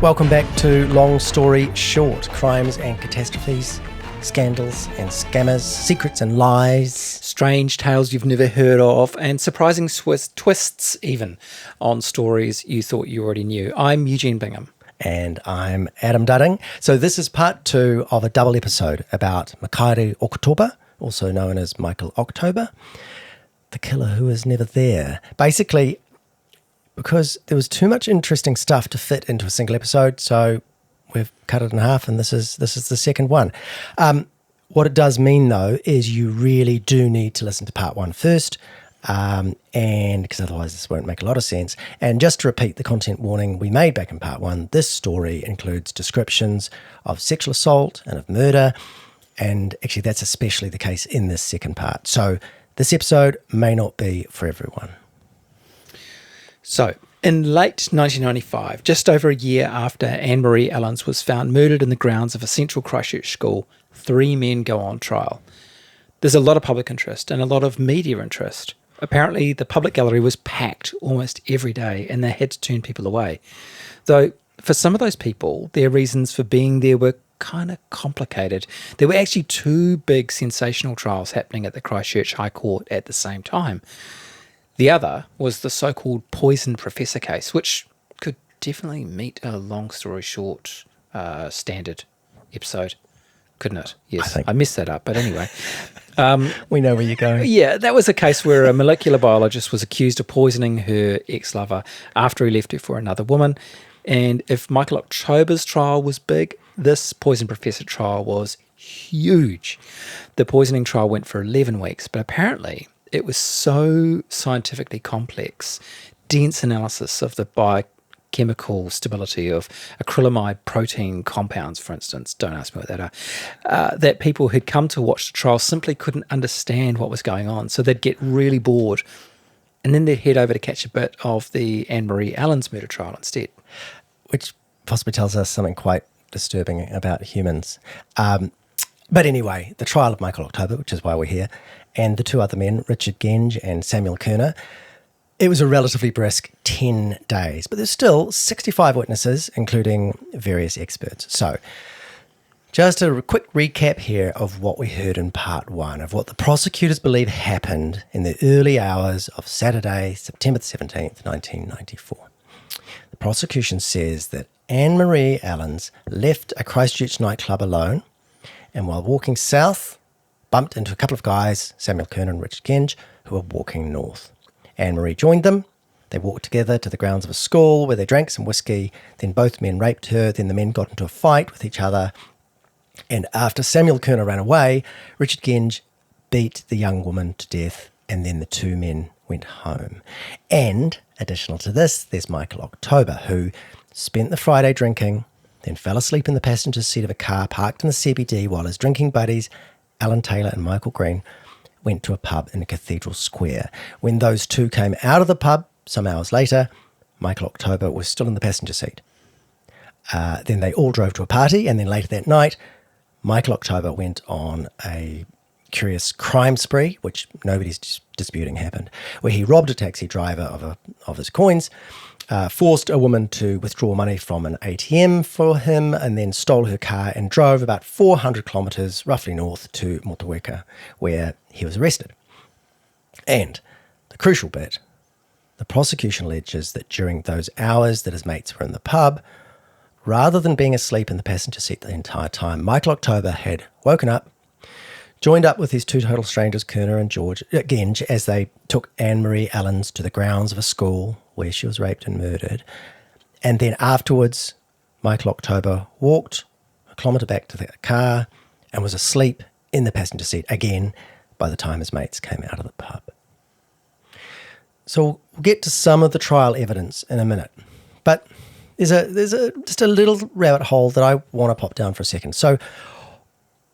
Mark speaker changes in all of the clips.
Speaker 1: Welcome back to Long Story Short, crimes and catastrophes, scandals and scammers, secrets and lies.
Speaker 2: Strange tales you've never heard of, and surprising twists even on stories you thought you already knew. I'm Eugene Bingham.
Speaker 1: And I'm Adam Dudding. So this is part 2 of a double episode about Mikaere Oketopa, also known as Mikaere Oketopa, the killer who was never there. Basically, because there was too much interesting stuff to fit into a single episode, so we've cut it in half, and this is the second one. What it does mean, though, is you really do need to listen to part 1 first, and because otherwise this won't make a lot of sense. And just to repeat the content warning we made back in part 1, this story includes descriptions of sexual assault and of murder, and actually that's especially the case in this second part. So this episode may not be for everyone.
Speaker 2: So, in late 1995, just over a year after Anne-Marie Allens was found murdered in the grounds of a central Christchurch school, 3 men go on trial. There's a lot of public interest and a lot of media interest. Apparently, the public gallery was packed almost every day, and they had to turn people away. Though, for some of those people, their reasons for being there were kind of complicated. There were actually 2 big sensational trials happening at the Christchurch High Court at the same time. The other was the so-called poison professor case, which could definitely meet a long story short standard episode, couldn't it? Yes, I messed that up, but anyway.
Speaker 1: We know where you're going.
Speaker 2: Yeah, that was a case where a molecular biologist was accused of poisoning her ex-lover after he left her for another woman. And if Mikaere Oketopa's trial was big, this poison professor trial was huge. The poisoning trial went for 11 weeks, but apparently it was so scientifically complex, dense analysis of the biochemical stability of acrylamide protein compounds, for instance, don't ask me what that are, that people who'd come to watch the trial simply couldn't understand what was going on. So they'd get really bored, and then they'd head over to catch a bit of the Anne-Marie Allens murder trial instead.
Speaker 1: Which possibly tells us something quite disturbing about humans. But anyway, the trial of Mikaere Oketopa, which is why we're here, and the 2 other men, Richard Genge and Samuel Kerner, it was a relatively brisk 10 days, but there's still 65 witnesses, including various experts. So just a quick recap here of what we heard in part 1, of what the prosecutors believe happened in the early hours of Saturday, September 17th, 1994. The prosecution says that Anne-Marie Allens left a Christchurch nightclub alone, and while walking south, bumped into a couple of guys, Samuel Kerner and Richard Genge, who were walking north. Anne-Marie joined them. They walked together to the grounds of a school where they drank some whiskey. Then both men raped her. Then the men got into a fight with each other. And after Samuel Kerner ran away, Richard Genge beat the young woman to death, and then the 2 men went home. And additional to this, there's Mikaere Oketopa, who spent the Friday drinking, then fell asleep in the passenger seat of a car parked in the CBD while his drinking buddies, Alan Taylor and Michael Green, went to a pub in Cathedral Square. When those 2 came out of the pub some hours later, Mikaere Oketopa was still in the passenger seat. Then they all drove to a party, and then later that night, Mikaere Oketopa went on a curious crime spree, which nobody's disputing happened, where he robbed a taxi driver of his coins, forced a woman to withdraw money from an ATM for him, and then stole her car and drove about 400 kilometres roughly north to Motueka, where he was arrested. And the crucial bit, the prosecution alleges that during those hours that his mates were in the pub, rather than being asleep in the passenger seat the entire time, Mikaere Oketopa had woken up, joined up with his 2 total strangers, Kerner and Genge, as they took Anne-Marie Allens to the grounds of a school where she was raped and murdered. And then afterwards, Mikaere Oketopa walked a kilometre back to the car and was asleep in the passenger seat again by the time his mates came out of the pub. So we'll get to some of the trial evidence in a minute. But there's just a little rabbit hole that I want to pop down for a second. So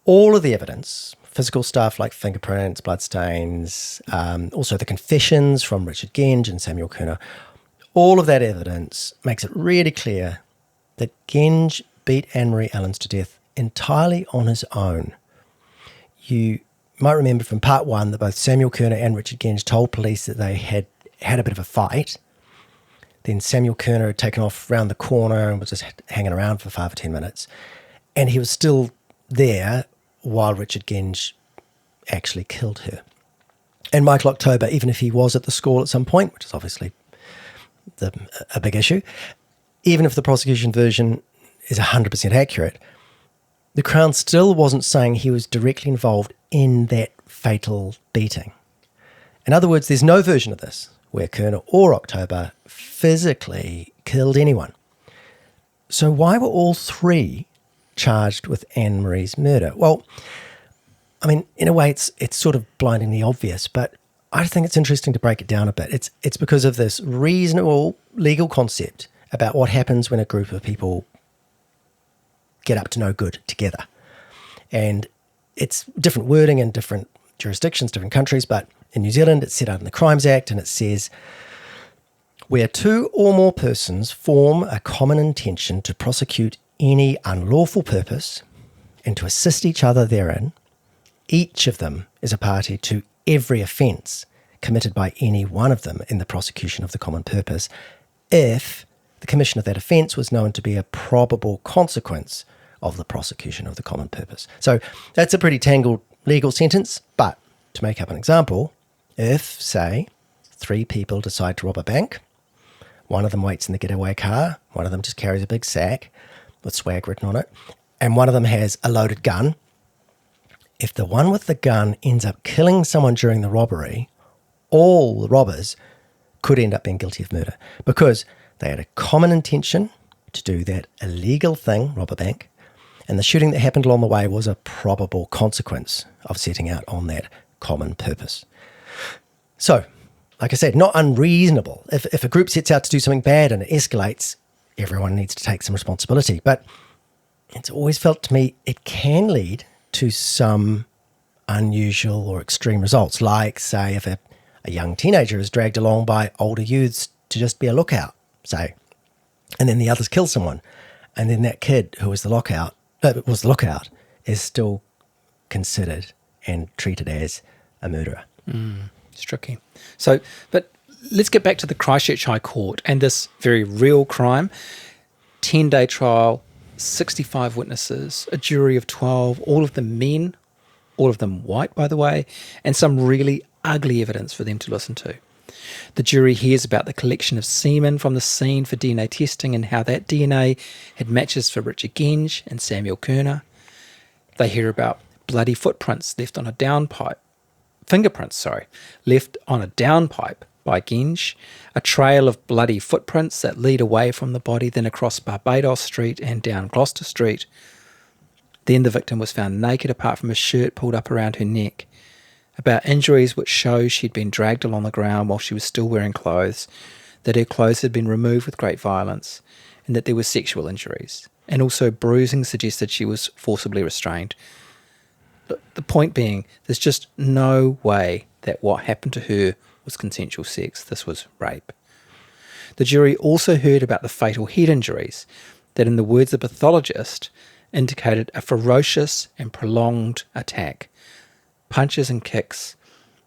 Speaker 1: all of the evidence, physical stuff like fingerprints, bloodstains, also the confessions from Richard Genge and Samuel Kerner, all of that evidence makes it really clear that Genge beat Anne-Marie Allens to death entirely on his own. You might remember from part 1 that both Samuel Kerner and Richard Genge told police that they had a bit of a fight. Then Samuel Kerner had taken off round the corner and was just hanging around for 5 or 10 minutes. And he was still there while Richard Genge actually killed her. And Michael Oketopa, even if he was at the school at some point, which is obviously a big issue, even if the prosecution version is 100% accurate, the Crown still wasn't saying he was directly involved in that fatal beating. In other words, there's no version of this where Kerner or Oketopa physically killed anyone. So why were all three charged with Anne-Marie's murder? Well, I mean, in a way, it's sort of blindingly obvious, but I think it's interesting to break it down a bit. It's because of this reasonable legal concept about what happens when a group of people get up to no good together. And it's different wording in different jurisdictions, different countries, but in New Zealand, it's set out in the Crimes Act, and it says, where two or more persons form a common intention to prosecute any unlawful purpose and to assist each other therein, each of them is a party to every offence committed by any one of them in the prosecution of the common purpose, if the commission of that offence was known to be a probable consequence of the prosecution of the common purpose. So that's a pretty tangled legal sentence, but to make up an example, if, say, 3 people decide to rob a bank, one of them waits in the getaway car, one of them just carries a big sack with swag written on it, and one of them has a loaded gun, if the one with the gun ends up killing someone during the robbery, all the robbers could end up being guilty of murder because they had a common intention to do that illegal thing, rob a bank, and the shooting that happened along the way was a probable consequence of setting out on that common purpose. So, like I said, not unreasonable. If a group sets out to do something bad and it escalates, everyone needs to take some responsibility. But it's always felt to me it can lead to some unusual or extreme results, like, say, if a young teenager is dragged along by older youths to just be a lookout, say, and then the others kill someone, and then that kid who was the lookout is still considered and treated as a murderer.
Speaker 2: It's tricky. So, but let's get back to the Christchurch High Court and this very real crime. 10-day trial, 65 witnesses, a jury of 12, all of them men, all of them white, by the way, and some really ugly evidence for them to listen to. The jury hears about the collection of semen from the scene for DNA testing and how that DNA had matches for Richard Genge and Samuel Kerner. They hear about bloody footprints left on a downpipe, left on a downpipe by Genge, a trail of bloody footprints that lead away from the body, then across Barbados Street and down Gloucester Street. Then the victim was found naked apart from a shirt pulled up around her neck. About injuries which show she'd been dragged along the ground while she was still wearing clothes, that her clothes had been removed with great violence, and that there were sexual injuries. And also bruising suggested she was forcibly restrained. The point being, there's just no way that what happened to her was consensual sex. This was rape. The jury also heard about the fatal head injuries that, in the words of the pathologist, indicated a ferocious and prolonged attack. Punches and kicks,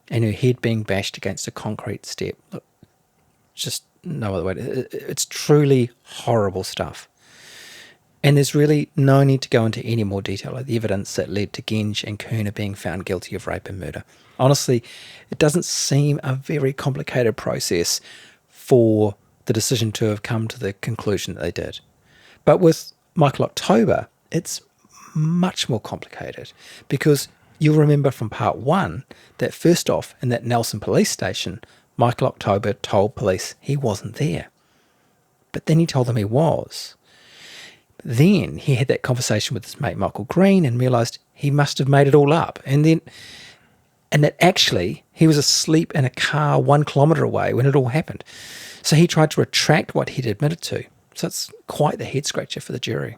Speaker 2: and her head being bashed against a concrete step. Look, just no other way. It's truly horrible stuff. And there's really no need to go into any more detail of the evidence that led to Genge and Kerner being found guilty of rape and murder. Honestly, it doesn't seem a very complicated process for the decision to have come to the conclusion that they did. But with Michael Oketopa, it's much more complicated because you'll remember from part 1 that first off, in that Nelson police station, Michael Oketopa told police he wasn't there. But then he told them he was. Then he had that conversation with his mate Michael Green and realised he must have made it all up. And that actually he was asleep in a car 1 kilometre away when it all happened. So he tried to retract what he'd admitted to. So it's quite the head scratcher for the jury.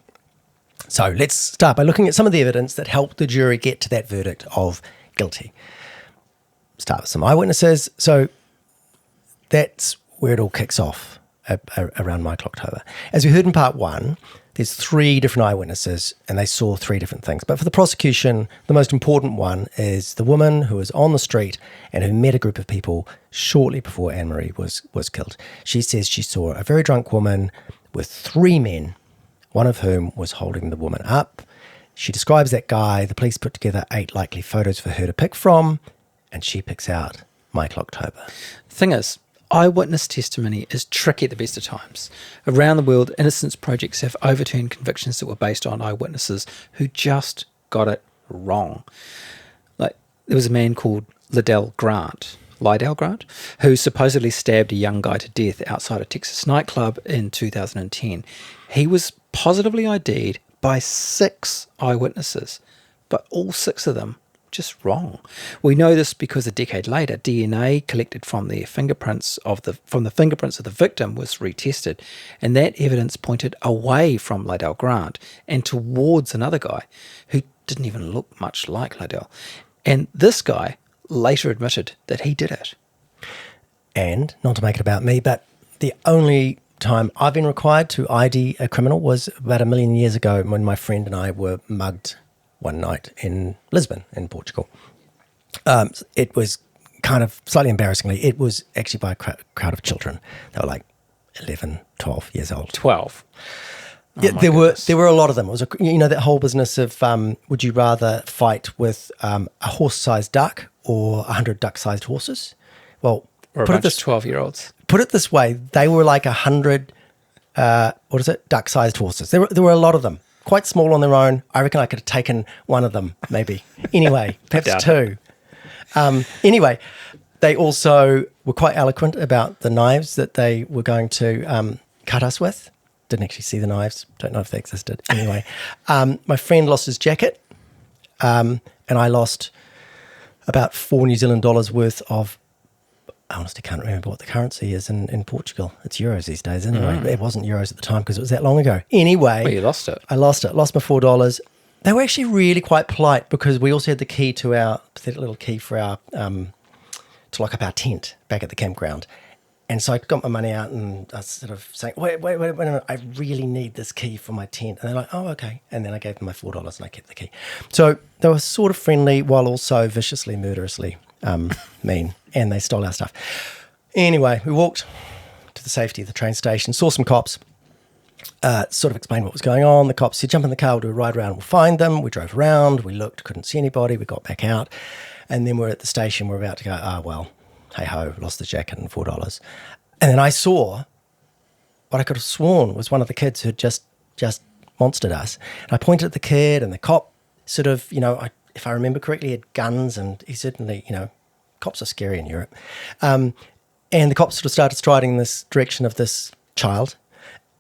Speaker 1: So let's start by looking at some of the evidence that helped the jury get to that verdict of guilty. Start with some eyewitnesses. So that's where it all kicks off. around Michael Oketopa. As we heard in part one, there's 3 different eyewitnesses and they saw 3 different things. But for the prosecution, the most important one is the woman who was on the street and who met a group of people shortly before Anne-Marie was killed. She says she saw a very drunk woman with 3 men, one of whom was holding the woman up. She describes that guy. The police put together 8 likely photos for her to pick from, and she picks out Michael Oketopa.
Speaker 2: The thing is, eyewitness testimony is tricky at the best of times. Around the world, innocence projects have overturned convictions that were based on eyewitnesses who just got it wrong. Like, there was a man called Lydell Grant, who supposedly stabbed a young guy to death outside a Texas nightclub in 2010. He was positively ID'd by 6 eyewitnesses, but all 6 of them just wrong. We know this because a decade later, DNA collected from the fingerprints of the victim was retested, and that evidence pointed away from Lydell Grant and towards another guy who didn't even look much like Lydell. And this guy later admitted that he did it.
Speaker 1: And, not to make it about me, but the only time I've been required to ID a criminal was about 1 million years ago when my friend and I were mugged one night in Lisbon, in Portugal. It was kind of slightly embarrassingly, it was actually by a crowd of children. They were like 11, 12 years old.
Speaker 2: 12.
Speaker 1: Yeah, there were a lot of them. It was that whole business of would you rather fight with a horse-sized duck or 100 duck-sized horses? Well,
Speaker 2: or a bunch of 12-year-olds.
Speaker 1: Put it this way: they were like 100. Duck-sized horses. There were a lot of them. Quite small on their own. I reckon I could have taken one of them, maybe. Anyway, perhaps 2. Anyway, they also were quite eloquent about the knives that they were going to cut us with. Didn't actually see the knives. Don't know if they existed. Anyway, my friend lost his jacket, and I lost about $4 New Zealand worth of, I honestly can't remember what the currency is in Portugal. It's euros these days anyway. It wasn't euros at the time because it was that long ago. Anyway.
Speaker 2: Well, you lost it.
Speaker 1: I lost it. Lost my $4. They were actually really quite polite because we also had the key to our, pathetic little key for our, to lock up our tent back at the campground. And so I got my money out and I was sort of saying, wait a minute, I really need this key for my tent. And they're like, oh, okay. And then I gave them my $4 and I kept the key. So they were sort of friendly while also viciously, murderously mean. And they stole our stuff. Anyway, we walked to the safety of the train station, saw some cops, sort of explained what was going on. The cops said, jump in the car, we'll do a ride around, we'll find them. We drove around, we looked, couldn't see anybody. We got back out. And then we're at the station, we're about to go, well, hey-ho, lost the jacket and $4. And then I saw what I could have sworn was one of the kids who had just monstered us. And I pointed at the kid and the cop sort of, if I remember correctly, had guns and he certainly, cops are scary in Europe. And the cops sort of started striding in this direction of this child.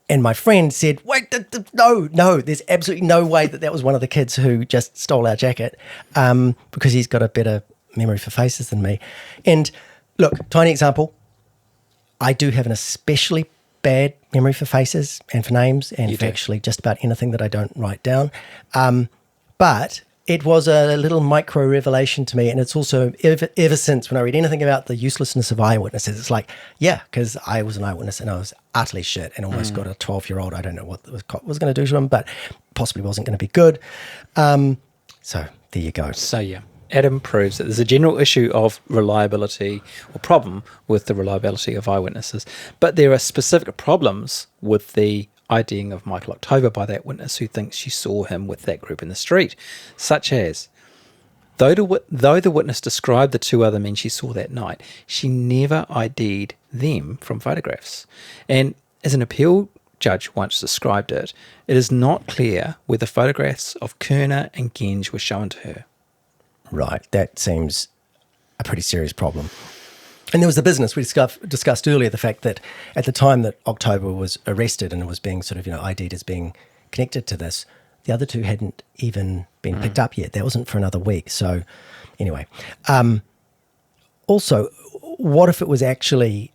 Speaker 1: And my friend said, wait, no, there's absolutely no way that was one of the kids who just stole our jacket because he's got a better memory for faces than me. And look, tiny example, I do have an especially bad memory for faces and for names and for actually just about anything that I don't write down. But it was a little micro revelation to me, and it's also ever since when I read anything about the uselessness of eyewitnesses, it's like, yeah, because I was an eyewitness and I was utterly shit and almost got a 12-year-old. I don't know what the cop was going to do to him, but possibly wasn't going to be good. So there you go.
Speaker 2: So yeah, Adam proves that there's a general issue of reliability or problem with the reliability of eyewitnesses, but there are specific problems with the IDing of Michael Oketopa by that witness who thinks she saw him with that group in the street, such as, though the witness described the 2 other men she saw that night, she never ID'd them from photographs. And as an appeal judge once described it, it is not clear whether photographs of Kerner and Genge were shown to her.
Speaker 1: Right, that seems a pretty serious problem. And there was the business we discussed earlier, the fact that at the time that Oketopa was arrested and was being sort of, ID'd as being connected to this, the other 2 hadn't even been picked up yet. That wasn't for another week. So anyway, also, what if it was actually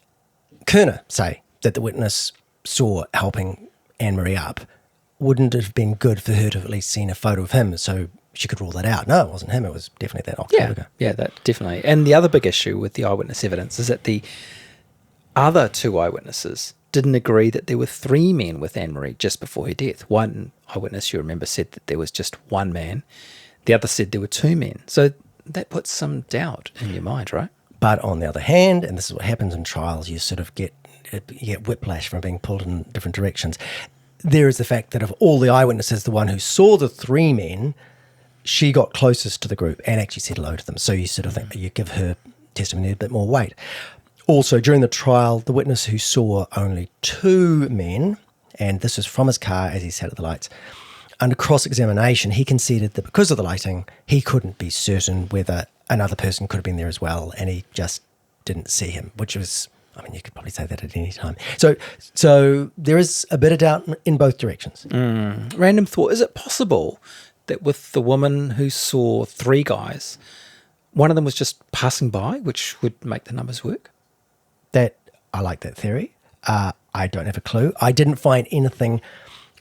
Speaker 1: Kerner, say, that the witness saw helping Anne-Marie up? Wouldn't it have been good for her to have at least seen a photo of him so she could rule that out? No, it wasn't him. It was definitely that Oketopa guy.
Speaker 2: Yeah, that definitely. And the other big issue with the eyewitness evidence is that the other 2 eyewitnesses didn't agree that there were 3 men with Anne-Marie just before her death. One eyewitness, you remember, said that there was just 1 man. The other said there were 2 men. So that puts some doubt in your mind, right?
Speaker 1: But on the other hand, and this is what happens in trials, you sort of get whiplash from being pulled in different directions. There is the fact that of all the eyewitnesses, the one who saw the 3 men, she got closest to the group and actually said hello to them. So you sort of think you give her testimony a bit more weight. Also, during the trial, the witness who saw only 2 men, and this was from his car as he sat at the lights, under cross-examination, he conceded that because of the lighting, he couldn't be certain whether another person could have been there as well, and he just didn't see him, which was, I mean, you could probably say that at any time. So there is a bit of doubt in both directions.
Speaker 2: Random thought, is it possible that with the woman who saw 3 guys, one of them was just passing by, which would make the numbers work?
Speaker 1: I like that theory. I don't have a clue. I didn't find anything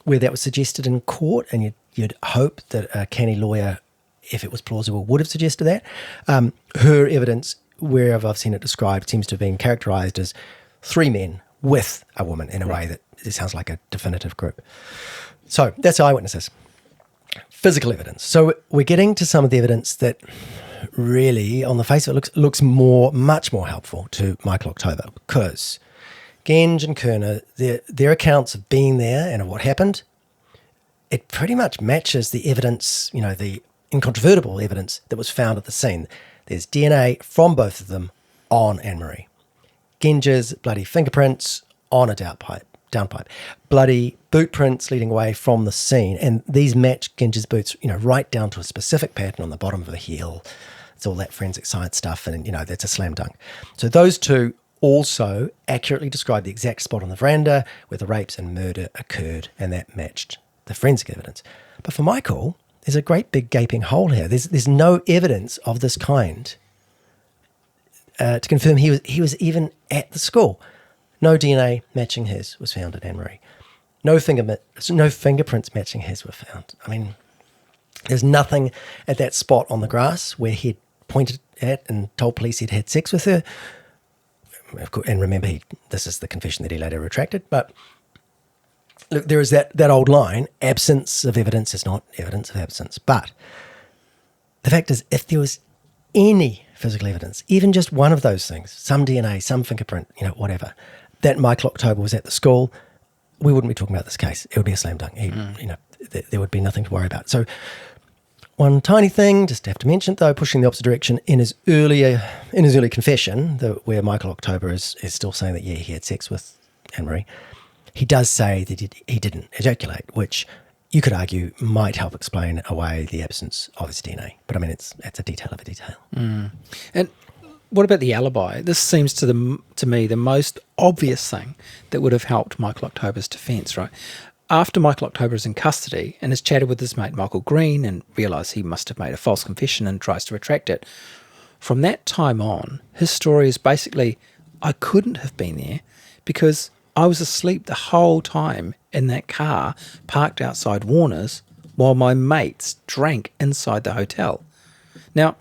Speaker 1: where that was suggested in court, and you'd hope that a canny lawyer, if it was plausible, would have suggested that. Her evidence, wherever I've seen it described, seems to have been characterised as 3 men with a woman in a way that it sounds like a definitive group. So that's eyewitnesses. Physical evidence. So we're getting to some of the evidence that really, on the face of it, looks much more helpful to Michael Oketopa, because Genge and Kerner, their accounts of being there and of what happened, it pretty much matches the evidence, the incontrovertible evidence that was found at the scene. There's DNA from both of them on Anne-Marie. Genge's bloody fingerprints on a downpipe. Bloody boot prints leading away from the scene. And these match Genge's boots, right down to a specific pattern on the bottom of the heel. It's all that forensic science stuff, and, that's a slam dunk. So those two also accurately describe the exact spot on the veranda where the rapes and murder occurred, and that matched the forensic evidence. But for Michael, there's a great big gaping hole here. There's no evidence of this kind to confirm he was even at the school. No DNA matching his was found at Anne-Marie. No fingerprints matching his were found. I mean, there's nothing at that spot on the grass where he'd pointed at and told police he'd had sex with her. Of course, and remember, this is the confession that he later retracted. But look, there is that old line, absence of evidence is not evidence of absence. But the fact is, if there was any physical evidence, even just one of those things, some DNA, some fingerprint, whatever, that Michael Oketopa was at the school, we wouldn't be talking about this case. It would be a slam dunk. There would be nothing to worry about. So one tiny thing, just have to mention, though, pushing the opposite direction, in his early confession, where Michael Oketopa is still saying that, he had sex with Anne-Marie, he does say that he didn't ejaculate, which you could argue might help explain away the absence of his DNA. But I mean, it's a detail of a detail.
Speaker 2: And what about the alibi? This seems to me the most obvious thing that would have helped Michael Oketopa's defence, right? After Michael Oketopa is in custody and has chatted with his mate Michael Green and realised he must have made a false confession and tries to retract it, from that time on, his story is basically, I couldn't have been there because I was asleep the whole time in that car parked outside Warner's while my mates drank inside the hotel. Now,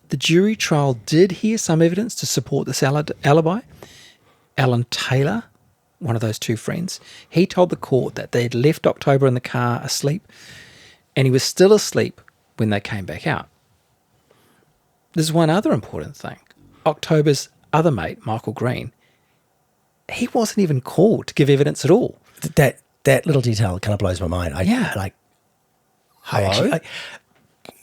Speaker 2: the jury trial did hear some evidence to support this alibi. Alan Taylor, one of those 2 friends, he told the court that they had left Oketopa in the car asleep, and he was still asleep when they came back out. There's one other important thing. Oketopa's other mate, Michael Green, he wasn't even called to give evidence at all.
Speaker 1: That little detail kind of blows my mind.
Speaker 2: Hello?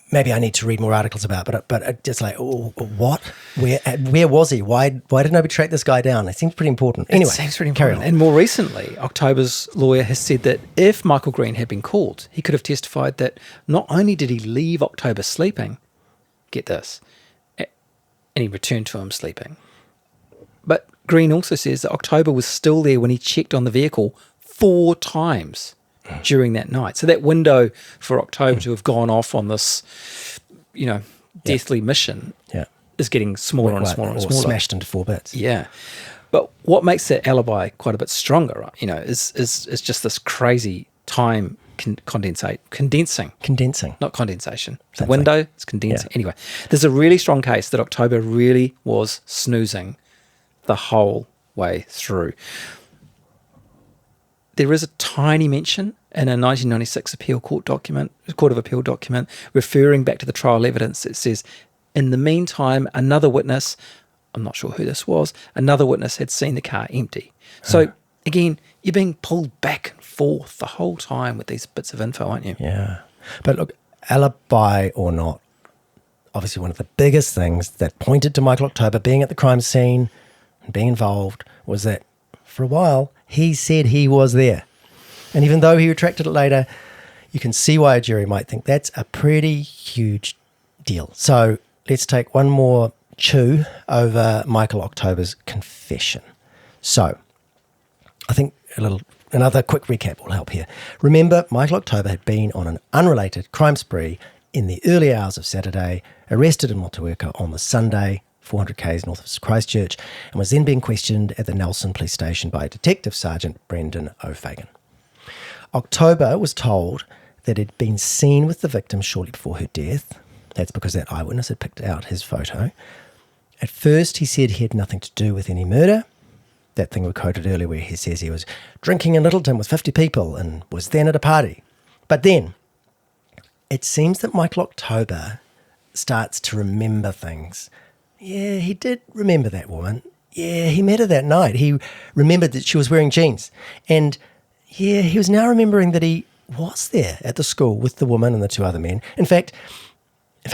Speaker 1: Maybe I need to read more articles about it, but just like, what? Where was he? Why did nobody track this guy down? It seems pretty important. Anyway,
Speaker 2: it seems pretty important. And more recently, Oketopa's lawyer has said that if Michael Green had been called, he could have testified that not only did he leave Oketopa sleeping, get this, and he returned to him sleeping, but Green also says that Oketopa was still there when he checked on the vehicle 4 times during that night. So that window for Oketopa to have gone off on this, deathly mission is getting smaller and smaller and smaller.
Speaker 1: Smashed into 4 bits.
Speaker 2: Yeah. But what makes that alibi quite a bit stronger, right, is just this crazy time condensing. Not condensation. The window is condensing. Anyway, there's a really strong case that Oketopa really was snoozing the whole way through. there is a tiny mention in a 1996 Court of Appeal document, referring back to the trial evidence. It says, in the meantime, another witness, I'm not sure who this was, another witness had seen the car empty. So, again, you're being pulled back and forth the whole time with these bits of info, aren't you?
Speaker 1: Yeah. But look, alibi or not, obviously one of the biggest things that pointed to Michael Oketopa being at the crime scene and being involved was that for a while he said he was there. And even though he retracted it later, you can see why a jury might think that's a pretty huge deal. So let's take one more chew over Michael Oketopa's confession. So I think another quick recap will help here. Remember, Michael Oketopa had been on an unrelated crime spree in the early hours of Saturday, arrested in Motueka on the Sunday, 400 k's north of Christchurch, and was then being questioned at the Nelson Police Station by Detective Sergeant Brendan O'Fagan. Oketopa was told that he'd been seen with the victim shortly before her death. That's because that eyewitness had picked out his photo. At first, he said he had nothing to do with any murder. That thing we quoted earlier where he says he was drinking in Littleton with 50 people and was then at a party. But then, it seems that Michael Oketopa starts to remember things. Yeah, he did remember that woman. Yeah, he met her that night. He remembered that she was wearing jeans. And yeah, he was now remembering that he was there at the school with the woman and the two other men. In fact,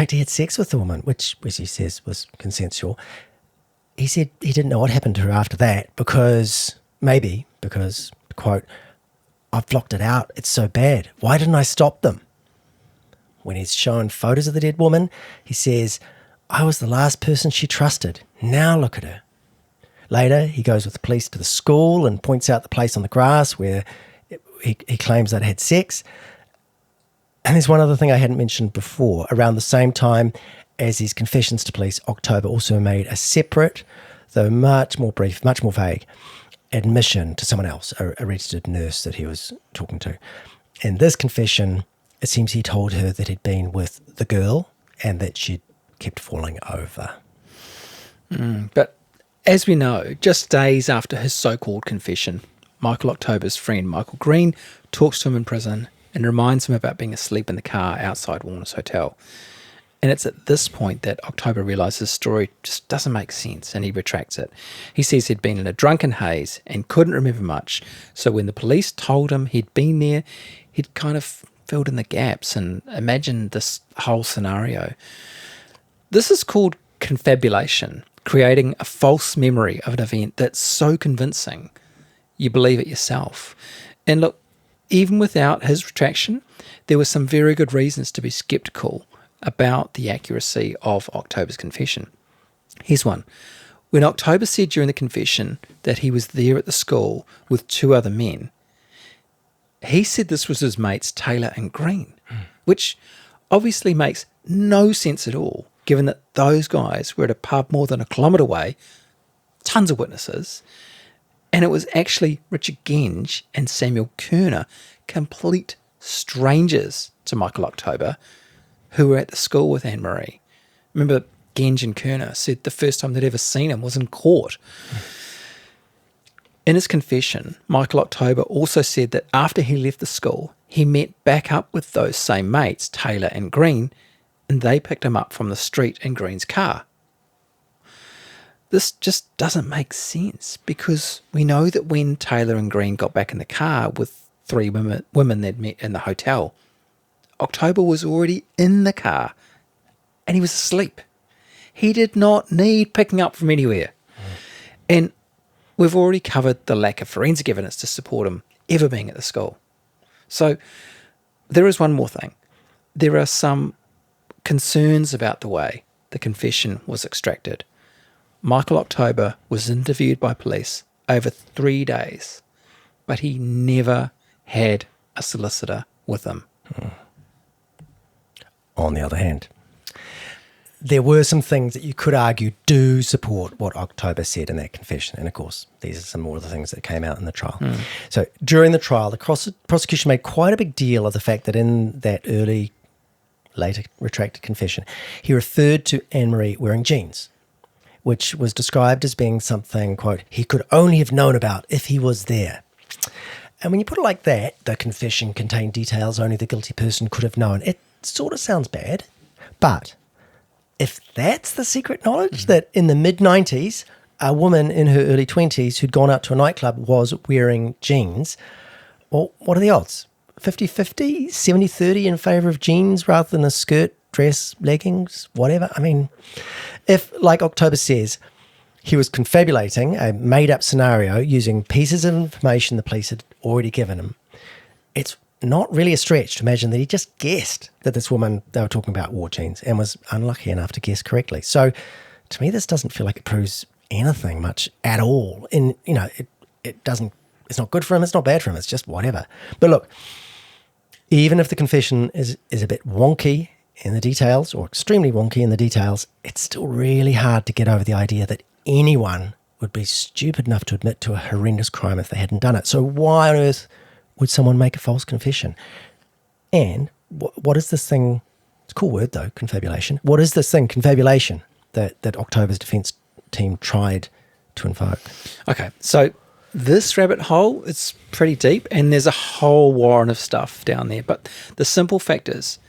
Speaker 1: he had sex with the woman, which, as he says, was consensual. He said he didn't know what happened to her after that because, quote, I've blocked it out. It's so bad. Why didn't I stop them? When he's shown photos of the dead woman, he says, I was the last person she trusted. Now look at her. Later, he goes with the police to the school and points out the place on the grass where he claims they'd had sex. And there's one other thing I hadn't mentioned before. Around the same time as his confessions to police, Oketopa also made a separate, though much more brief, much more vague, admission to someone else, a registered nurse that he was talking to. In this confession, it seems he told her that he'd been with the girl and that she'd kept falling over.
Speaker 2: But as we know, just days after his so-called confession, Michael Oketopa's friend Michael Green talks to him in prison and reminds him about being asleep in the car outside Warner's Hotel. And it's at this point that Oketopa realises his story just doesn't make sense and he retracts it. He says he'd been in a drunken haze and couldn't remember much. So when the police told him he'd been there, he'd kind of filled in the gaps and imagined this whole scenario. This is called confabulation, creating a false memory of an event that's so convincing you believe it yourself. And look, even without his retraction, there were some very good reasons to be sceptical about the accuracy of Oketopa's confession. Here's one. When Oketopa said during the confession that he was there at the school with two other men, he said this was his mates Taylor and Green, which obviously makes no sense at all, given that those guys were at a pub more than a kilometre away, tons of witnesses, and it was actually Richard Genge and Samuel Kerner, complete strangers to Michael Oketopa, who were at the school with Anne-Marie. Remember, Genge and Kerner said the first time they'd ever seen him was in court. In his confession, Michael Oketopa also said that after he left the school, he met back up with those same mates, Taylor and Green, and they picked him up from the street in Green's car. This just doesn't make sense because we know that when Taylor and Green got back in the car with three women they'd met in the hotel, Oketopa was already in the car and he was asleep. He did not need picking up from anywhere. And we've already covered the lack of forensic evidence to support him ever being at the school. So there is one more thing. There are some concerns about the way the confession was extracted. Michael Oketopa was interviewed by police over 3 days, but he never had a solicitor with him.
Speaker 1: On the other hand, there were some things that you could argue do support what Oketopa said in that confession. And of course, these are some more of the things that came out in the trial. So during the trial, the prosecution made quite a big deal of the fact that in that later retracted confession, he referred to Anne-Marie wearing jeans, which was described as being something, quote, he could only have known about if he was there. And when you put it like that, the confession contained details only the guilty person could have known. It sort of sounds bad. But if that's the secret knowledge, that in the mid-90s, a woman in her early 20s who'd gone out to a nightclub was wearing jeans, well, what are the odds? 50-50, 70-30 in favour of jeans rather than a skirt, dress, leggings, whatever? I mean, if, like Oketopa says, he was confabulating a made-up scenario using pieces of information the police had already given him, it's not really a stretch to imagine that he just guessed that this woman they were talking about wore jeans and was unlucky enough to guess correctly. So to me, this doesn't feel like it proves anything much at all. And, it doesn't, it's not good for him, it's not bad for him, it's just whatever. But look, even if the confession is a bit wonky in the details, or extremely wonky in the details, it's still really hard to get over the idea that anyone would be stupid enough to admit to a horrendous crime if they hadn't done it. So why on earth would someone make a false confession? And what is this thing? It's a cool word though, confabulation. What is this thing, confabulation, that Oketopa's defence team tried to invoke?
Speaker 2: Okay, so this rabbit hole is pretty deep, and there's a whole warren of stuff down there. But the simple fact is,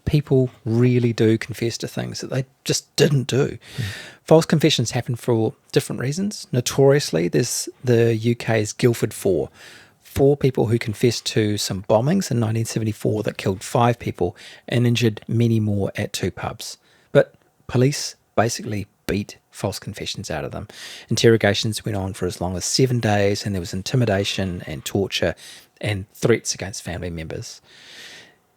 Speaker 2: people really do confess to things that they just didn't do. False confessions happen for different reasons. Notoriously, there's the UK's Guildford Four. 4 people who confessed to some bombings in 1974 that killed 5 people and injured many more at 2 pubs. But police basically beat false confessions out of them. Interrogations went on for as long as 7 days, and there was intimidation and torture and threats against family members.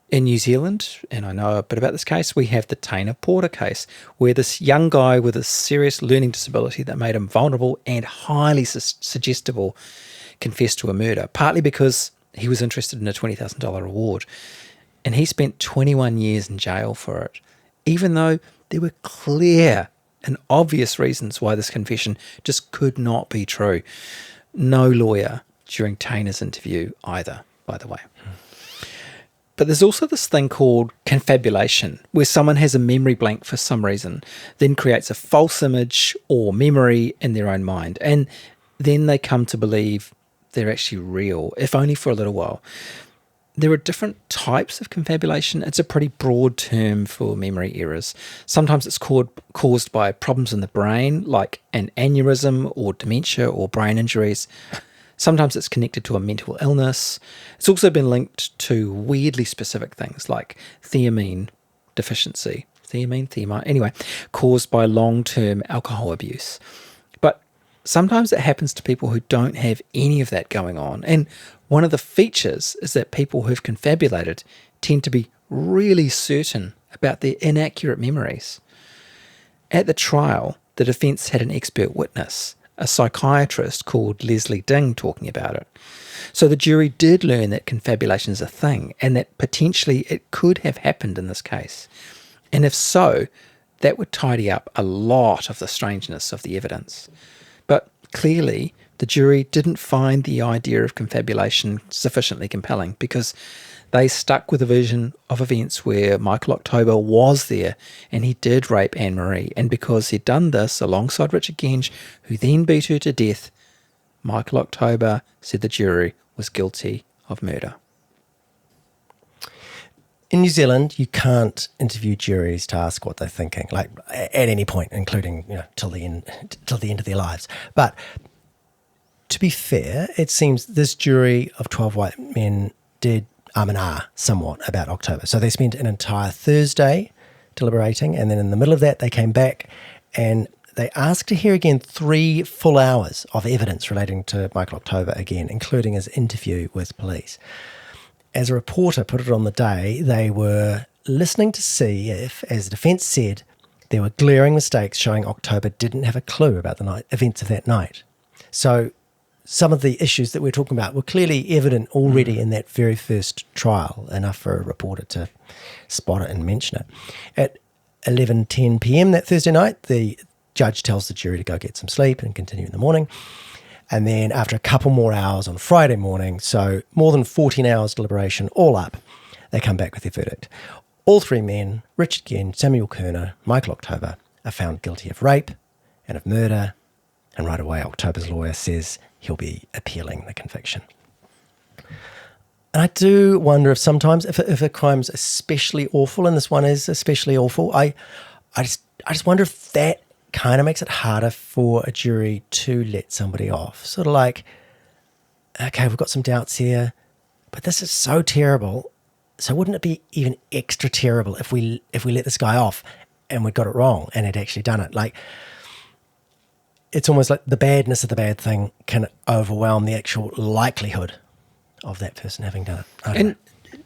Speaker 2: In New Zealand, and I know a bit about this case, we have the Taina Porter case, where this young guy with a serious learning disability that made him vulnerable and highly suggestible confessed to a murder, partly because he was interested in a $20,000 reward. And he spent 21 years in jail for it, even though there were clear and obvious reasons why this confession just could not be true. No lawyer during Taina's interview either, by the way. But there's also this thing called confabulation, where someone has a memory blank for some reason, then creates a false image or memory in their own mind, and then they come to believe they're actually real, if only for a little while. There are different types of confabulation. It's a pretty broad term for memory errors. Sometimes it's caused by problems in the brain, like an aneurysm or dementia or brain injuries. Sometimes it's connected to a mental illness. It's also been linked to weirdly specific things like thiamine deficiency. Anyway, caused by long-term alcohol abuse. But sometimes it happens to people who don't have any of that going on. And one of the features is that people who've confabulated tend to be really certain about their inaccurate memories. At the trial, the defence had an expert witness, a psychiatrist called Leslie Ding, talking about it. So the jury did learn that confabulation is a thing, and that potentially it could have happened in this case. And if so, that would tidy up a lot of the strangeness of the evidence. But clearly, the jury didn't find the idea of confabulation sufficiently compelling, because they stuck with a version of events where Michael Oketopa was there and he did rape Anne-Marie. And because he'd done this alongside Richard Genge, who then beat her to death, Michael Oketopa said the jury was guilty of murder.
Speaker 1: In New Zealand, you can't interview juries to ask what they're thinking, like at any point, including till the end of their lives. But to be fair, it seems this jury of 12 white men did and ah somewhat about Oketopa. So they spent an entire Thursday deliberating, and then in the middle of that, they came back and they asked to hear again 3 full hours of evidence relating to Michael Oketopa again, including his interview with police. As a reporter put it on the day, they were listening to see if, as the defence said, there were glaring mistakes showing Oketopa didn't have a clue about the events of that night. So some of the issues that we're talking about were clearly evident already in that very first trial, enough for a reporter to spot it and mention it. At 11:10 p.m. that Thursday night, the judge tells the jury to go get some sleep and continue in the morning. And then after a couple more hours on Friday morning, so more than 14 hours deliberation all up, they come back with their verdict. All 3 men, Richard Genge, Samuel Kerner, Michael Oketopa, are found guilty of rape and of murder. And right away, Oketopa's lawyer says he'll be appealing the conviction. And I do wonder if sometimes, if a crime's especially awful, and this one is especially awful, I just wonder if that kind of makes it harder for a jury to let somebody off. Sort of like, okay, we've got some doubts here, but this is so terrible. So wouldn't it be even extra terrible if we let this guy off and we'd got it wrong and had actually done it? Like, it's almost like the badness of the bad thing can overwhelm the actual likelihood of that person having done it. I don't know.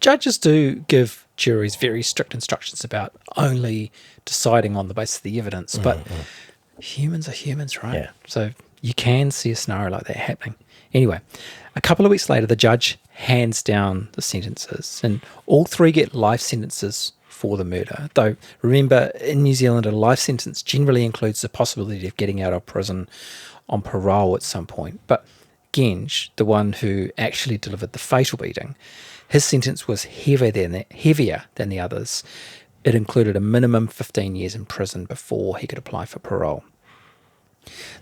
Speaker 2: Judges do give juries very strict instructions about only deciding on the basis of the evidence, but humans are humans, right?
Speaker 1: Yeah.
Speaker 2: So you can see a scenario like that happening. Anyway, a couple of weeks later, the judge hands down the sentences, and all three get life sentences for the murder. Though, remember, in New Zealand, a life sentence generally includes the possibility of getting out of prison on parole at some point. But Genge, the one who actually delivered the fatal beating, his sentence was heavier than the others. It included a minimum 15 years in prison before he could apply for parole.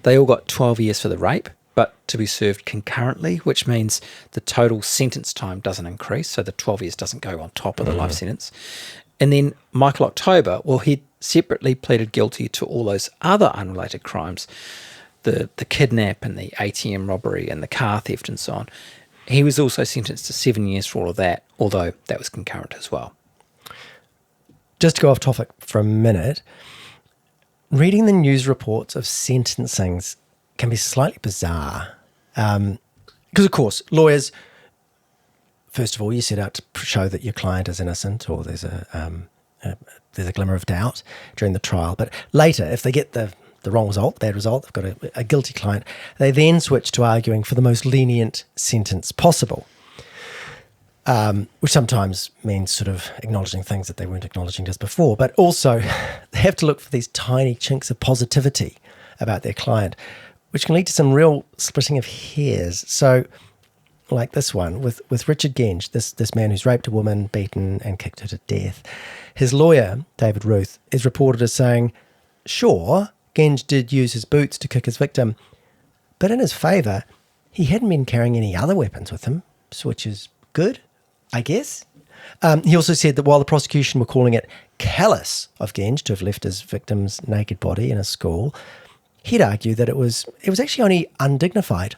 Speaker 2: They all got 12 years for the rape, but to be served concurrently, which means the total sentence time doesn't increase, so the 12 years doesn't go on top of the life sentence. And then Michael Oketopa, well, he separately pleaded guilty to all those other unrelated crimes, the kidnap and the ATM robbery and the car theft and so on. He was also sentenced to 7 years for all of that, although that was concurrent as well.
Speaker 1: Just to go off topic for a minute, reading the news reports of sentencings can be slightly bizarre. Because, of course, lawyers, first of all, you set out to show that your client is innocent or there's a glimmer of doubt during the trial. But later, if they get the wrong result, bad result, they've got a guilty client, they then switch to arguing for the most lenient sentence possible, which sometimes means sort of acknowledging things that they weren't acknowledging just before. But also, they have to look for these tiny chinks of positivity about their client, which can lead to some real splitting of hairs. So, like this one with Richard Genge, this man who's raped a woman, beaten and kicked her to death. His lawyer, David Ruth, is reported as saying, sure, Genge did use his boots to kick his victim, but in his favour, he hadn't been carrying any other weapons with him, which is good, I guess. He also said that while the prosecution were calling it callous of Genge to have left his victim's naked body in a school, he'd argue that it was actually only undignified,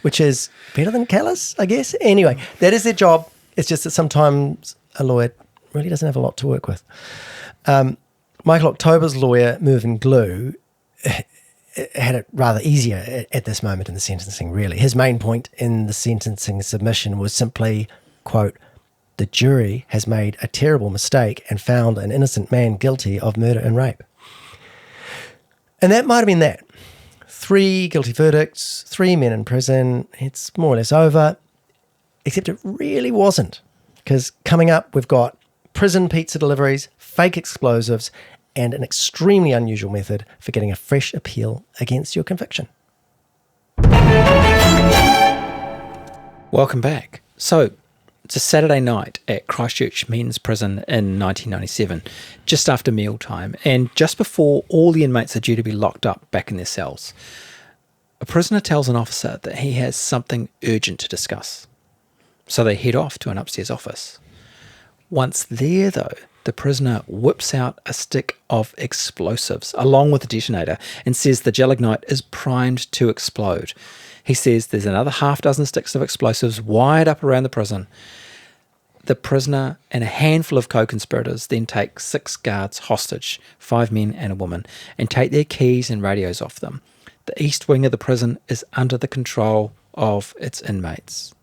Speaker 1: which is better than callous, I guess. Anyway, that is their job. It's just that sometimes a lawyer really doesn't have a lot to work with. Michael Oketopa's lawyer, Mervyn Glue, had it rather easier at this moment in the sentencing, really. His main point in the sentencing submission was simply, quote, the jury has made a terrible mistake and found an innocent man guilty of murder and rape. And that might have been that. 3 guilty verdicts, 3 men in prison. It's more or less over, except it really wasn't. Because coming up, we've got prison pizza deliveries, fake explosives, and an extremely unusual method for getting a fresh appeal against your conviction.
Speaker 2: Welcome back. So, it's a Saturday night at Christchurch Men's Prison in 1997, just after mealtime, and just before all the inmates are due to be locked up back in their cells. A prisoner tells an officer that he has something urgent to discuss. So they head off to an upstairs office. Once there, though, the prisoner whips out a stick of explosives along with the detonator and says the gelignite is primed to explode. He says there's another half dozen sticks of explosives wired up around the prison. The prisoner and a handful of co-conspirators then take 6 guards hostage, 5 men and a woman, and take their keys and radios off them. The east wing of the prison is under the control of its inmates.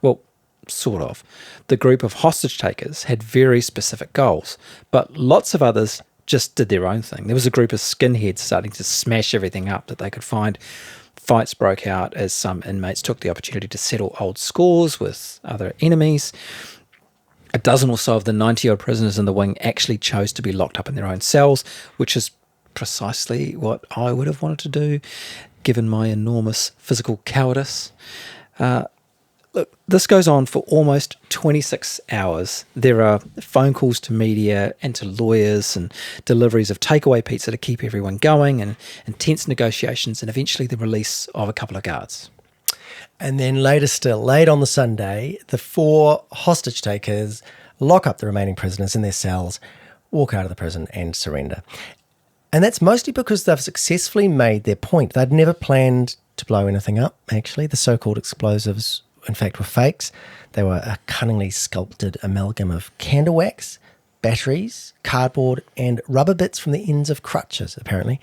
Speaker 2: Well, sort of. The group of hostage takers had very specific goals, but lots of others just did their own thing. There was a group of skinheads starting to smash everything up that they could find. Fights broke out as some inmates took the opportunity to settle old scores with other enemies. A dozen or so of the 90-odd prisoners in the wing actually chose to be locked up in their own cells, which is precisely what I would have wanted to do, given my enormous physical cowardice. Look, this goes on for almost 26 hours. There are phone calls to media and to lawyers and deliveries of takeaway pizza to keep everyone going and intense negotiations and eventually the release of a couple of guards.
Speaker 1: And then later still, late on the Sunday, the 4 hostage takers lock up the remaining prisoners in their cells, walk out of the prison and surrender. And that's mostly because they've successfully made their point. They'd never planned to blow anything up, actually. The so-called explosives, in fact, were fakes. They were a cunningly sculpted amalgam of candle wax, batteries, cardboard, and rubber bits from the ends of crutches, apparently.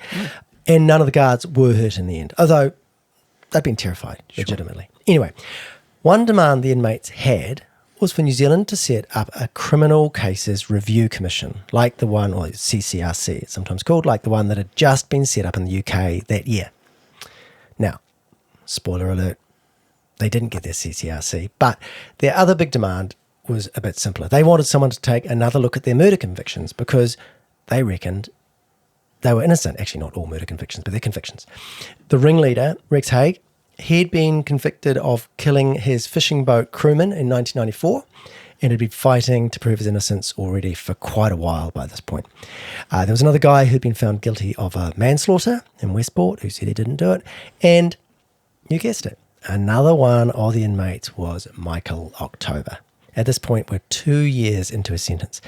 Speaker 1: And none of the guards were hurt in the end, although they'd been terrified, legitimately. Anyway, one demand the inmates had was for New Zealand to set up a criminal cases review commission, like the one, or CCRC it's sometimes called, like the one that had just been set up in the UK that year. Now, spoiler alert, they didn't get their CCRC, but their other big demand was a bit simpler. They wanted someone to take another look at their murder convictions because they reckoned they were innocent. Actually, not all murder convictions, but their convictions. The ringleader, Rex Haig, he'd been convicted of killing his fishing boat crewman in 1994 and had been fighting to prove his innocence already for quite a while by this point. There was another guy who'd been found guilty of a manslaughter in Westport who said he didn't do it. And you guessed it, another one of the inmates was Mikaere Oketopa. At this point, we're 2 years into his sentence.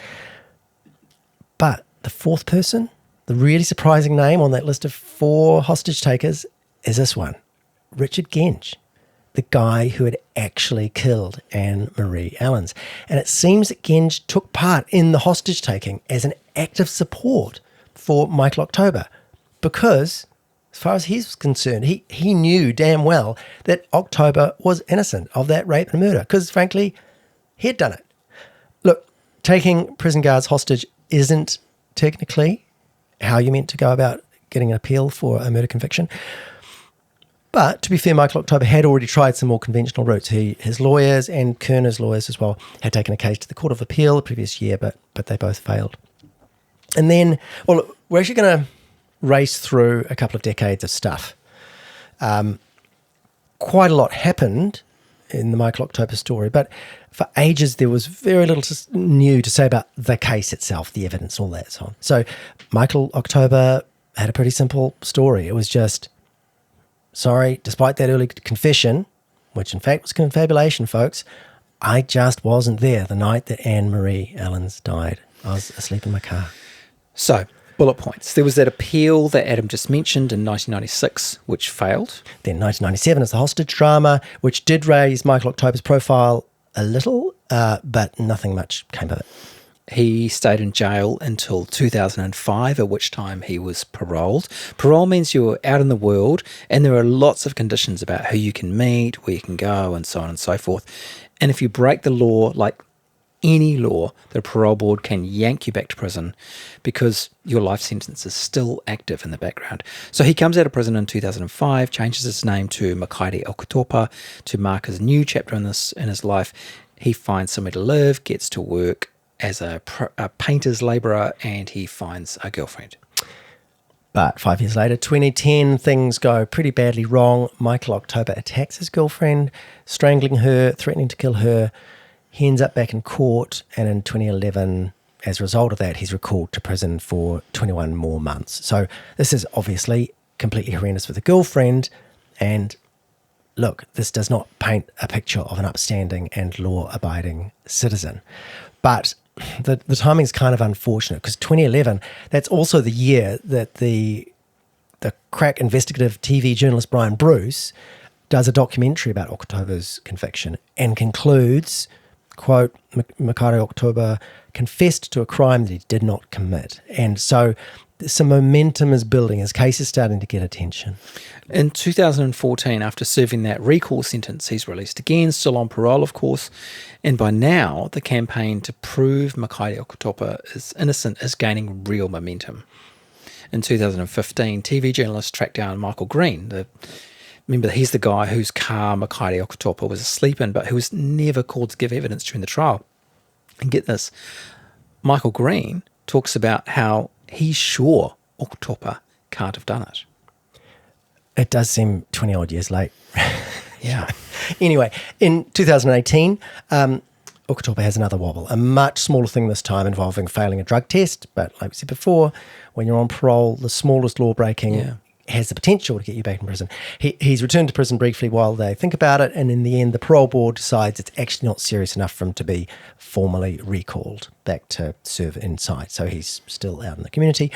Speaker 1: But the 4th person, the really surprising name on that list of 4 hostage takers, is this one, Richard Genge, the guy who had actually killed Anne Marie Allens. And it seems that Genge took part in the hostage taking as an act of support for Mikaere Oketopa because, as far as he's concerned, he knew damn well that Oketopa was innocent of that rape and murder because, frankly, he had done it. Look, taking prison guards hostage isn't technically how you're meant to go about getting an appeal for a murder conviction. But to be fair, Mikaere Oketopa had already tried some more conventional routes. His lawyers and Kerner's lawyers as well had taken a case to the Court of Appeal the previous year, but they both failed. And then, well, look, we're actually going to race through a couple of decades of stuff. Quite a lot happened in the Mikaere Oketopa story, but for ages there was very little new to say about the case itself, the evidence, all that so on. So Mikaere Oketopa had a pretty simple story. It was just, sorry, despite that early confession, which in fact was confabulation, folks, I just wasn't there the night that Anne Marie Allens died. I was asleep in my car.
Speaker 2: So, bullet points. There was that appeal that Adam just mentioned in 1996, which failed.
Speaker 1: Then 1997 is the hostage drama, which did raise Mikaere Oketopa's profile a little, but nothing much came of it.
Speaker 2: He stayed in jail until 2005, at which time he was paroled. Parole means you're out in the world, and there are lots of conditions about who you can meet, where you can go, and so on and so forth. And if you break the law, like any law, the parole board can yank you back to prison because your life sentence is still active in the background. So he comes out of prison in 2005, changes his name to Mikaere Oketopa to mark his new chapter in his life. He finds somewhere to live, gets to work as a painter's labourer, and he finds a girlfriend.
Speaker 1: But 5 years later, 2010, things go pretty badly wrong. Mikaere Oketopa attacks his girlfriend, strangling her, threatening to kill her. He ends up back in court, and in 2011, as a result of that, he's recalled to prison for 21 more months. So this is obviously completely horrendous for the girlfriend. And look, this does not paint a picture of an upstanding and law-abiding citizen. But the timing is kind of unfortunate because 2011, that's also the year that the crack investigative TV journalist Brian Bruce does a documentary about Oketopa's conviction and concludes, quote, Mikaere Oketopa confessed to a crime that he did not commit. And so some momentum is building. His case is starting to get attention.
Speaker 2: In 2014, after serving that recall sentence, he's released again, still on parole, of course. And by now, the campaign to prove Mikaere Oketopa is innocent is gaining real momentum. In 2015, TV journalists tracked down Michael Green. Remember, he's the guy whose car Mikaere Oketopa was asleep in, but who was never called to give evidence during the trial. And get this, Michael Green talks about how he's sure Oketopa can't have done it.
Speaker 1: It does seem 20-odd years late.
Speaker 2: Yeah.
Speaker 1: Anyway, in 2018, Oketopa has another wobble, a much smaller thing this time involving failing a drug test. But like we said before, when you're on parole, the smallest law breaking has the potential to get you back in prison. He's returned to prison briefly while they think about it, and in the end, the parole board decides it's actually not serious enough for him to be formally recalled back to serve inside. So he's still out in the community.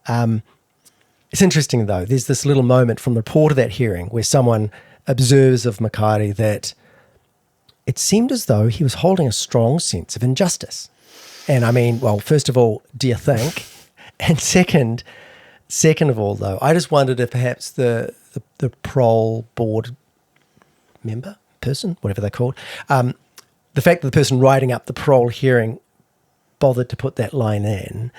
Speaker 1: It's interesting, though. There's this little moment from the report of that hearing where someone observes of Mikaere that it seemed as though he was holding a strong sense of injustice. And I mean, well, first of all, do you think? And second of all, though, I just wondered if perhaps the parole board person, whatever they're called, the fact that the person writing up the parole hearing bothered to put that line in,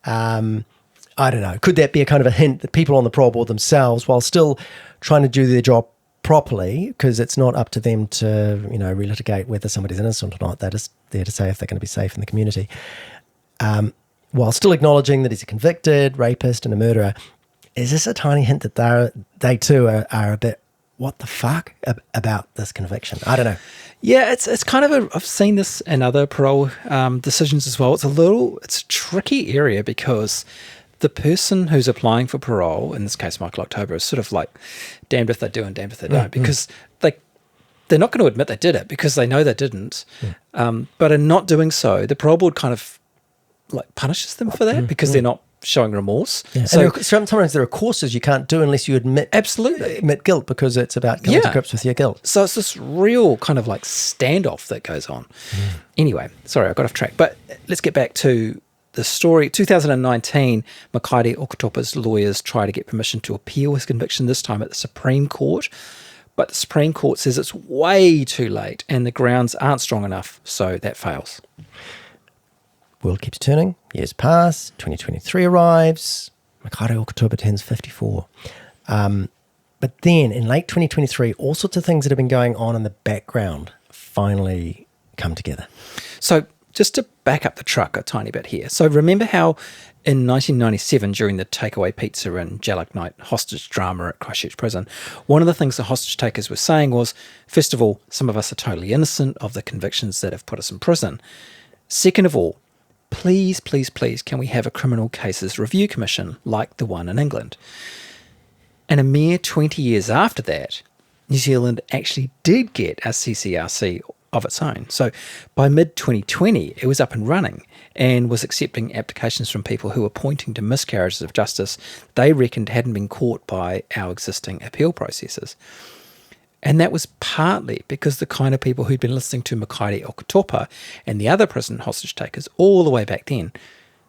Speaker 1: I don't know. Could that be a kind of a hint that people on the parole board themselves, while still trying to do their job properly, because it's not up to them to, relitigate whether somebody's innocent or not. They're just there to say if they're going to be safe in the community. While still acknowledging that he's a convicted rapist and a murderer, is this a tiny hint that they too are a bit, what the fuck about this conviction? I don't know.
Speaker 2: Yeah, it's kind of I've seen this in other parole decisions as well. It's a tricky area because the person who's applying for parole, in this case Michael Oketopa, is sort of like damned if they do and damned if they don't, because they're not going to admit they did it because they know they didn't. But in not doing so, the parole board kind of like punishes them for that because they're not showing remorse.
Speaker 1: Yeah.
Speaker 2: So
Speaker 1: sometimes there are courses you can't do unless you admit guilt, because it's about coming to grips with your guilt.
Speaker 2: So it's this real kind of like standoff that goes on. Anyway, sorry, I got off track. But let's get back to the story. 2019, Mikaere Oketopa's lawyers try to get permission to appeal his conviction, this time at the Supreme Court. But the Supreme Court says it's way too late and the grounds aren't strong enough, so that fails.
Speaker 1: World keeps turning. Years pass. 2023 arrives. Mikaere Oketopa turns 54. But then in late 2023, all sorts of things that have been going on in the background finally come together.
Speaker 2: So just to back up the truck a tiny bit here. So remember how in 1997, during the takeaway pizza and Jalak night hostage drama at Christchurch prison, one of the things the hostage takers were saying was, first of all, some of us are totally innocent of the convictions that have put us in prison. Second of all, please, please, please, can we have a criminal cases review commission like the one in England? And a mere 20 years after that, New Zealand actually did get a CCRC of its own. So by mid-2020, it was up and running and was accepting applications from people who were pointing to miscarriages of justice they reckoned hadn't been caught by our existing appeal processes. And that was partly because the kind of people who'd been listening to Mikaere Oketopa and the other prison hostage takers all the way back then,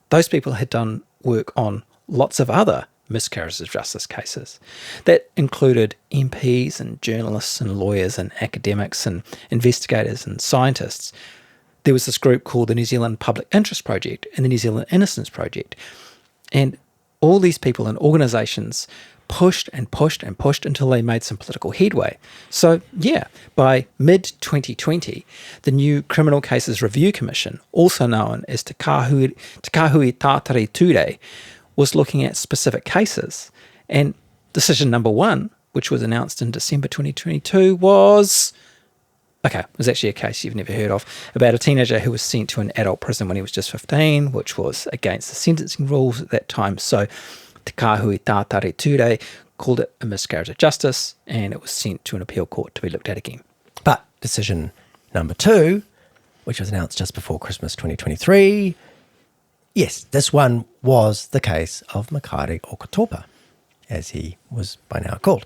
Speaker 2: those people had done work on lots of other miscarriages of justice cases. That included MPs and journalists and lawyers and academics and investigators and scientists. There was this group called the New Zealand Public Interest Project and the New Zealand Innocence Project. And all these people and organisations pushed and pushed and pushed until they made some political headway. So, yeah, by mid-2020, the new Criminal Cases Review Commission, also known as Te Kāhui Tātari Ture, was looking at specific cases. And decision number one, which was announced in December 2022, was actually a case you've never heard of, about a teenager who was sent to an adult prison when he was just 15, which was against the sentencing rules at that time. So Te Kāhui Tātari Ture called it a miscarriage of justice, and it was sent to an appeal court to be looked at again.
Speaker 1: But decision number two, which was announced just before Christmas 2023, yes, this one was the case of Mikaere Oketopa, as he was by now called.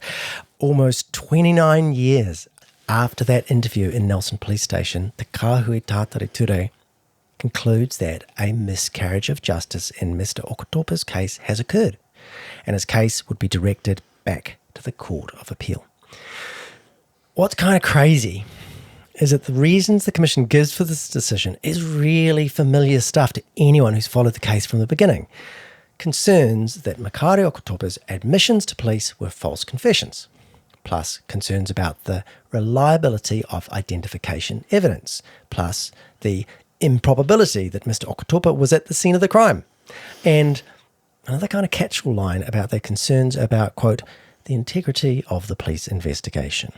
Speaker 1: Almost 29 years after that interview in Nelson Police Station, Te Kāhui Tātari Ture concludes that a miscarriage of justice in Mr. Oketopa's case has occurred, and his case would be directed back to the Court of Appeal. What's kind of crazy is that the reasons the Commission gives for this decision is really familiar stuff to anyone who's followed the case from the beginning. Concerns that Mikaere Oketopa's admissions to police were false confessions, plus concerns about the reliability of identification evidence, plus the improbability that Mr. Oketopa was at the scene of the crime, and another kind of catch-all line about their concerns about, quote, the integrity of the police investigation.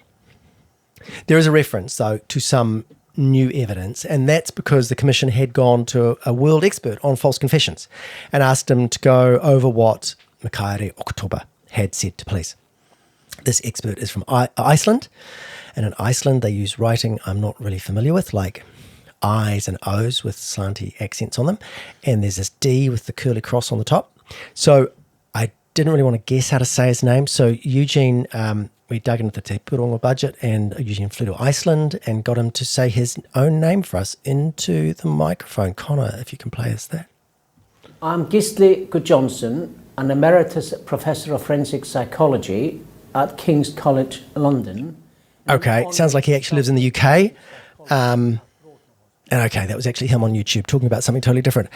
Speaker 1: There is a reference, though, to some new evidence, and that's because the Commission had gone to a world expert on false confessions and asked him to go over what Mikaere Oketopa had said to police. This expert is from Iceland, and in Iceland they use writing I'm not really familiar with, like I's and O's with slanty accents on them, and there's this D with the curly cross on the top. So I didn't really want to guess how to say his name, so Eugene, we dug into the Te Purongo budget, and Eugene flew to Iceland and got him to say his own name for us into the microphone. Connor, if you can play us that.
Speaker 3: I'm Gisli Gudjonsson, an emeritus professor of forensic psychology at King's College London.
Speaker 1: Okay, sounds like he actually lives in the UK. And okay, that was actually him on YouTube talking about something totally different.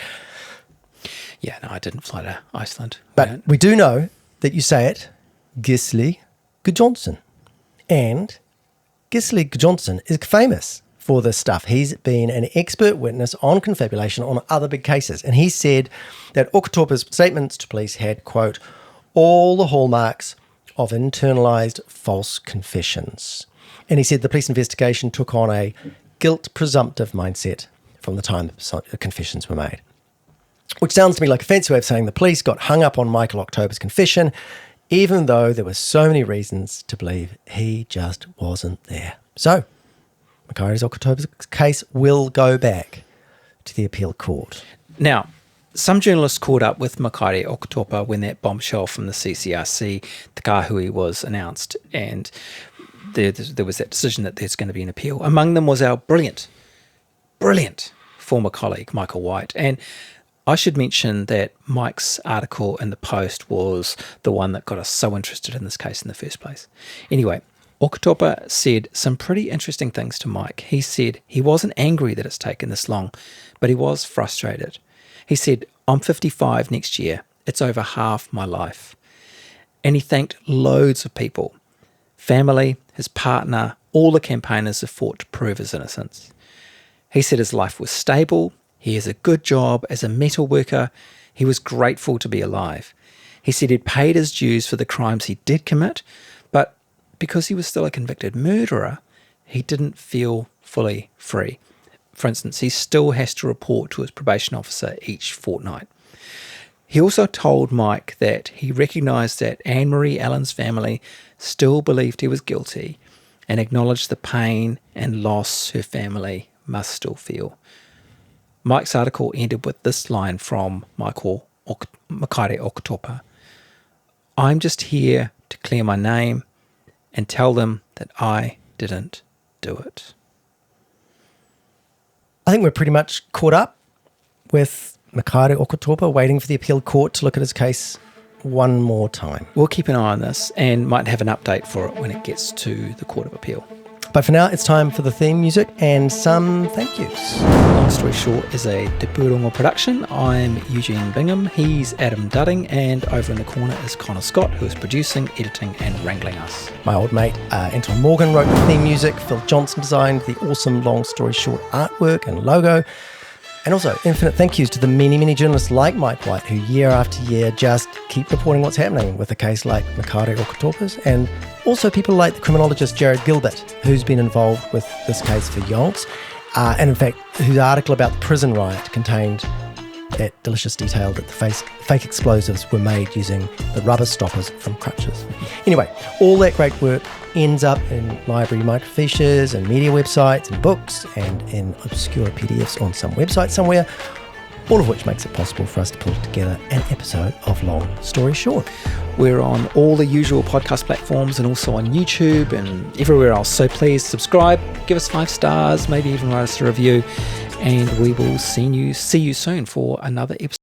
Speaker 2: Yeah, no, I didn't fly to Iceland.
Speaker 1: But we do know that you say it, Gisli Gudjonsson. And Gisli Gudjonsson is famous for this stuff. He's been an expert witness on confabulation on other big cases. And he said that Oketopa's statements to police had, quote, all the hallmarks of internalized false confessions. And he said the police investigation took on a guilt presumptive mindset from the time the confessions were made. Which sounds to me like a fancy way of saying the police got hung up on Michael Oketopa's confession, even though there were so many reasons to believe he just wasn't there. So, Mikaere Oketopa's case will go back to the appeal court.
Speaker 2: Now, some journalists caught up with Mikaere Oketopa when that bombshell from the CCRC, the Kahui, was announced, and there was that decision that there's going to be an appeal. Among them was our brilliant former colleague, Michael White. And I should mention that Mike's article in the Post was the one that got us so interested in this case in the first place. Anyway, Oketopa said some pretty interesting things to Mike. He said he wasn't angry that it's taken this long, but he was frustrated. He said, I'm 55 next year. It's over half my life. And he thanked loads of people. Family, his partner, all the campaigners who fought to prove his innocence. He said his life was stable. He has a good job as a metal worker. He was grateful to be alive. He said he'd paid his dues for the crimes he did commit, but because he was still a convicted murderer, he didn't feel fully free. For instance, he still has to report to his probation officer each fortnight. He also told Mike that he recognised that Anne-Marie Allen's family still believed he was guilty and acknowledged the pain and loss her family must still feel. Mike's article ended with this line from Mikaere Oketopa. I'm just here to clear my name and tell them that I didn't do it.
Speaker 1: I think we're pretty much caught up with Mikaere Oketopa waiting for the appeal court to look at his case one more time.
Speaker 2: We'll keep an eye on this and might have an update for it when it gets to the Court of Appeal.
Speaker 1: But for now, it's time for the theme music and some thank yous.
Speaker 2: Long Story Short is a Te Purongo production. I'm Eugene Bingham, he's Adam Dudding, and over in the corner is Connor Scott, who is producing, editing and wrangling us.
Speaker 1: My old mate Anton Morgan wrote the theme music. Phil Johnson designed the awesome Long Story Short artwork and logo. And also, infinite thank yous to the many, many journalists like Mike White who year after year just keep reporting what's happening with a case like Mikaere Oketopa's, and also people like the criminologist Jared Gilbert, who's been involved with this case for yonks, and in fact, whose article about the prison riot contained that delicious detail that the fake explosives were made using the rubber stoppers from crutches. Anyway, all that great work ends up in library microfiches and media websites and books and in obscure PDFs on some website somewhere, all of which makes it possible for us to pull together an episode of Long Story Short.
Speaker 2: We're on all the usual podcast platforms and also on YouTube and everywhere else. So please subscribe, give us 5 stars, maybe even write us a review, and we will see you soon for another episode.